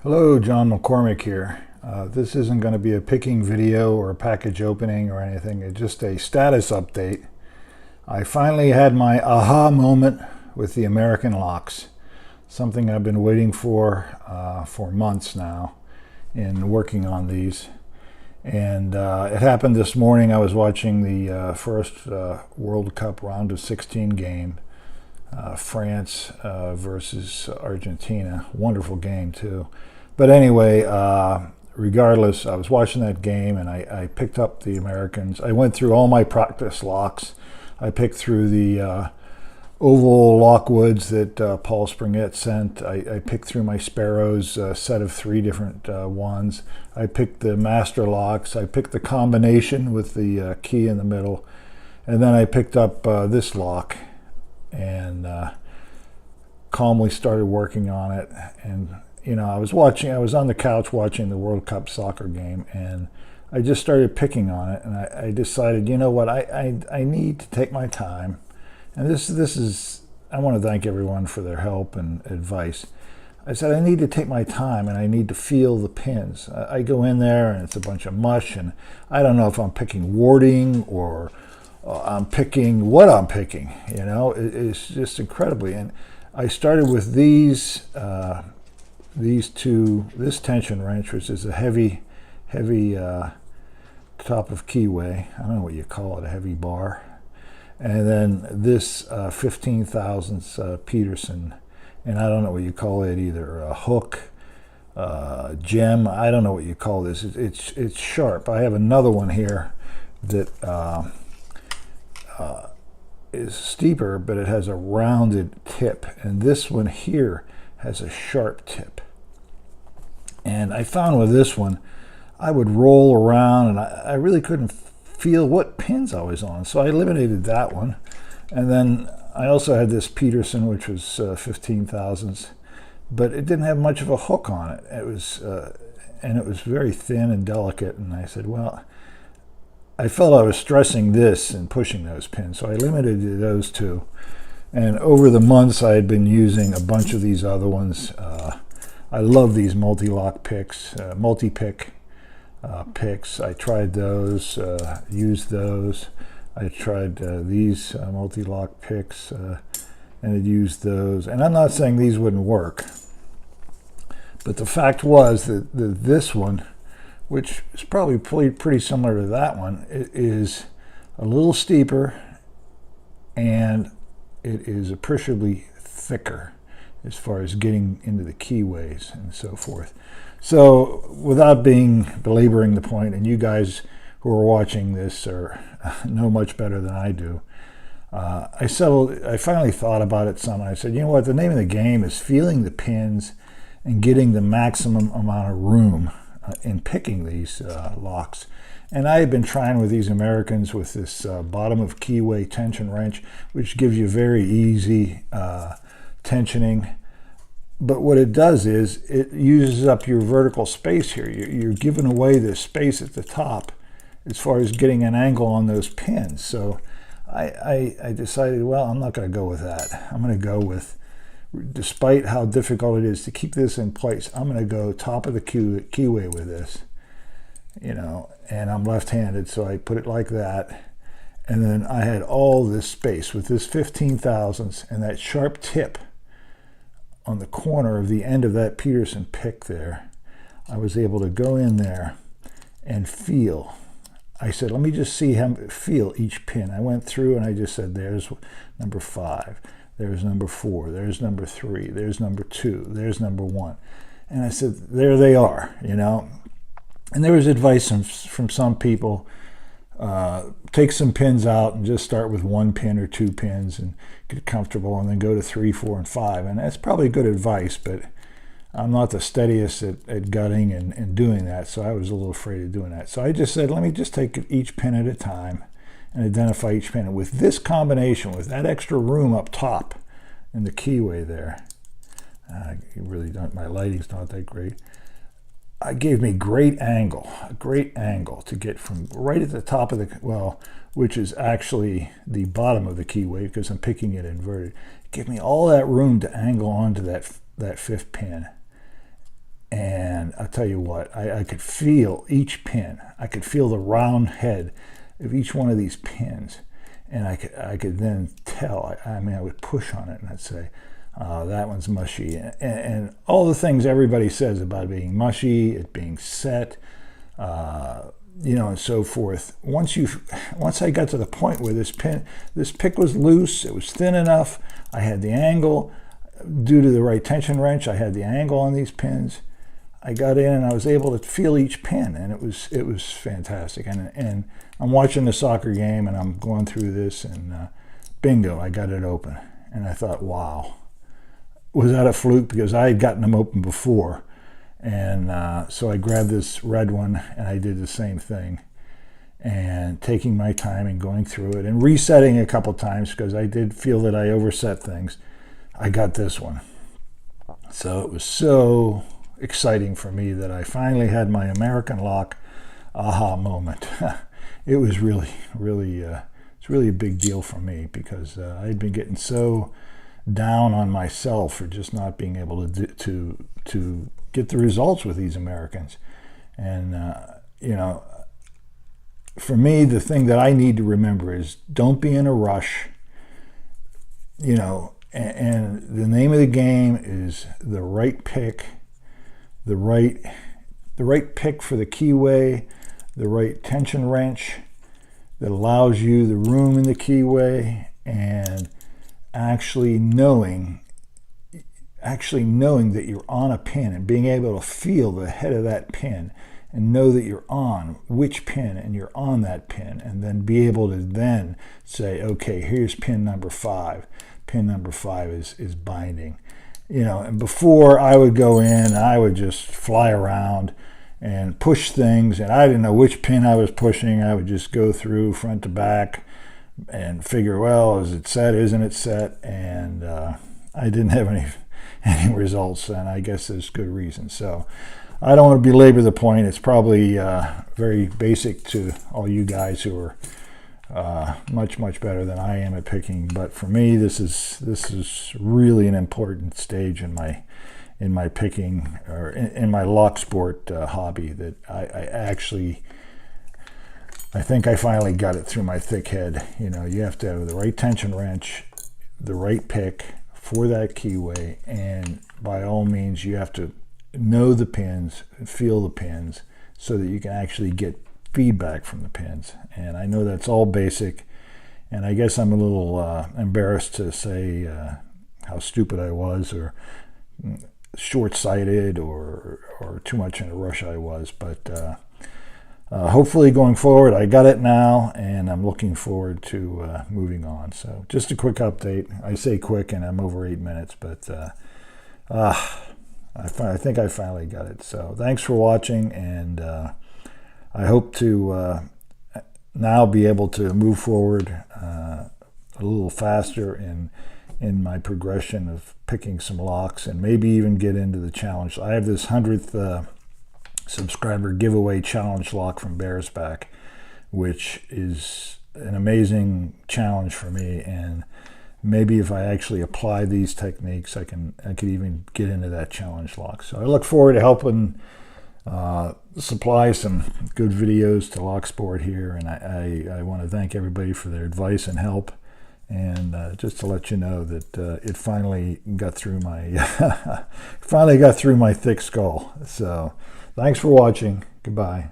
Hello, John McCormick here. This isn't going to be a picking video or a package opening or anything. It's just a status update. I finally had my aha moment with the American locks. Something I've been waiting for months now in working on these. And it happened this morning. I was watching the first World Cup round of 16 game. France versus Argentina. Wonderful game too. But anyway, regardless, I was watching that game and I picked up the Americans. I went through all my practice locks. I picked through the oval lockwoods that Paul Springett sent. I picked through my Sparrows set of 3 different ones. I picked the master locks. I picked the combination with the key in the middle. And then I picked up this lock and calmly started working on it. And you know, I was on the couch watching the World Cup soccer game, and I just started picking on it, and I decided, you know what, I need to take my time. And this is, I want to thank everyone for their help and advice. I said I need to take my time and I need to feel the pins. I go in there and it's a bunch of mush, and I don't know if I'm picking warding or I'm picking what I'm picking. You know, it's just incredibly. And I started with these two, this tension wrench, which is a heavy top of keyway. I don't know what you call it, a heavy bar. And then this 15 thousandths Peterson, and I don't know what you call it either, a hook, gem. I don't know what you call this. It's sharp. I have another one here that is steeper, but it has a rounded tip, and this one here has a sharp tip. And I found with this one, I would roll around and I really couldn't feel what pins I was on, so I eliminated that one. And then I also had this Peterson, which was 15 thousandths, but it didn't have much of a hook on it. It was and it was very thin and delicate, and I said, well, I felt I was stressing this and pushing those pins, so I limited to those two. And over the months, I had been using a bunch of these other ones. I love these multi-lock picks, multi-pick picks. I tried those, used those. I tried these multi-lock picks and had used those. And I'm not saying these wouldn't work, but the fact was that this one, which is probably pretty similar to that one, it is a little steeper and it is appreciably thicker as far as getting into the keyways and so forth. So without belaboring the point, and you guys who are watching this know much better than I do, I finally thought about it some, and I said, you know what, the name of the game is feeling the pins and getting the maximum amount of room in picking these locks. And I had been trying with these Americans with this bottom of keyway tension wrench, which gives you very easy tensioning. But what it does is it uses up your vertical space here. You're giving away this space at the top as far as getting an angle on those pins. So I decided, well, I'm not going to go with that. I'm going to go with, despite how difficult it is to keep this in place, I'm going to go top of the keyway with this. You know, and I'm left-handed, so I put it like that. And then I had all this space with this 15 thousandths and that sharp tip on the corner of the end of that Peterson pick there. I was able to go in there and feel. I said, let me just feel each pin. I went through and I just said, there's number 5, there's number 4, there's number 3, there's number 2, there's number 1. And I said, there they are, you know. And there was advice from some people, take some pins out and just start with 1 pin or 2 pins and get comfortable, and then go to 3, 4, and 5. And that's probably good advice, but I'm not the steadiest at gutting and doing that, so I was a little afraid of doing that. So I just said, let me just take each pin at a time and identify each pin. And with this combination, with that extra room up top in the keyway there, you really don't, my lighting's not that great. It gave me a great angle to get from right at the top of the, well, which is actually the bottom of the keyway because I'm picking it inverted. It gave me all that room to angle onto that 5th pin. And I'll tell you what, I could feel each pin. I could feel the round head of each one of these pins. And I could then tell. I mean, I would push on it and I'd say, that one's mushy. And all the things everybody says about it being mushy, it being set, you know, and so forth. Once I got to the point where this pick was loose, it was thin enough, I had the angle, due to the right tension wrench, I had the angle on these pins. I got in and I was able to feel each pin, and it was fantastic. And I'm watching the soccer game and I'm going through this, and bingo, I got it open. And I thought, wow, was that a fluke? Because I had gotten them open before. And so I grabbed this red one and I did the same thing, and taking my time and going through it and resetting a couple times, because I did feel that I overset things. I got this one. So it was so exciting for me that I finally had my American lock aha moment. It was really it's really a big deal for me, because I'd been getting so down on myself for just not being able to get the results with these Americans. And you know, for me, the thing that I need to remember is don't be in a rush. You know, and the name of the game is the right pick, the right pick for the keyway, the right tension wrench that allows you the room in the keyway, and actually knowing that you're on a pin and being able to feel the head of that pin and know that you're on which pin and you're on that pin, and then be able to then say, okay, here's pin number 5. Pin number 5 is binding. You know, and before I would go in and I would just fly around and push things, and I didn't know which pin I was pushing. I would just go through front to back and figure, well, is it set, isn't it set? And I didn't have any results, and I guess there's good reason. So I don't want to belabor the point. It's probably very basic to all you guys who are much better than I am at picking, but for me, this is really an important stage in my picking, or in my lock sport hobby, that I think I finally got it through my thick head. You know, you have to have the right tension wrench, the right pick for that keyway, and by all means, you have to know the pins, feel the pins, so that you can actually get feedback from the pins. And I know that's all basic, and I guess I'm a little embarrassed to say how stupid I was, or short-sighted, or too much in a rush I was, but hopefully going forward I got it now, and I'm looking forward to moving on. So just a quick update. I say quick and I'm over 8 minutes, but I think I finally got it. So thanks for watching, and I hope to now be able to move forward a little faster in my progression of picking some locks, and maybe even get into the challenge. I have this 100th subscriber giveaway challenge lock from Bearsback, which is an amazing challenge for me, and maybe if I actually apply these techniques, I could even get into that challenge lock. So I look forward to helping supply some good videos to Lock Sport here, and I want to thank everybody for their advice and help, and just to let you know that it finally got through my thick skull. So thanks for watching. Goodbye.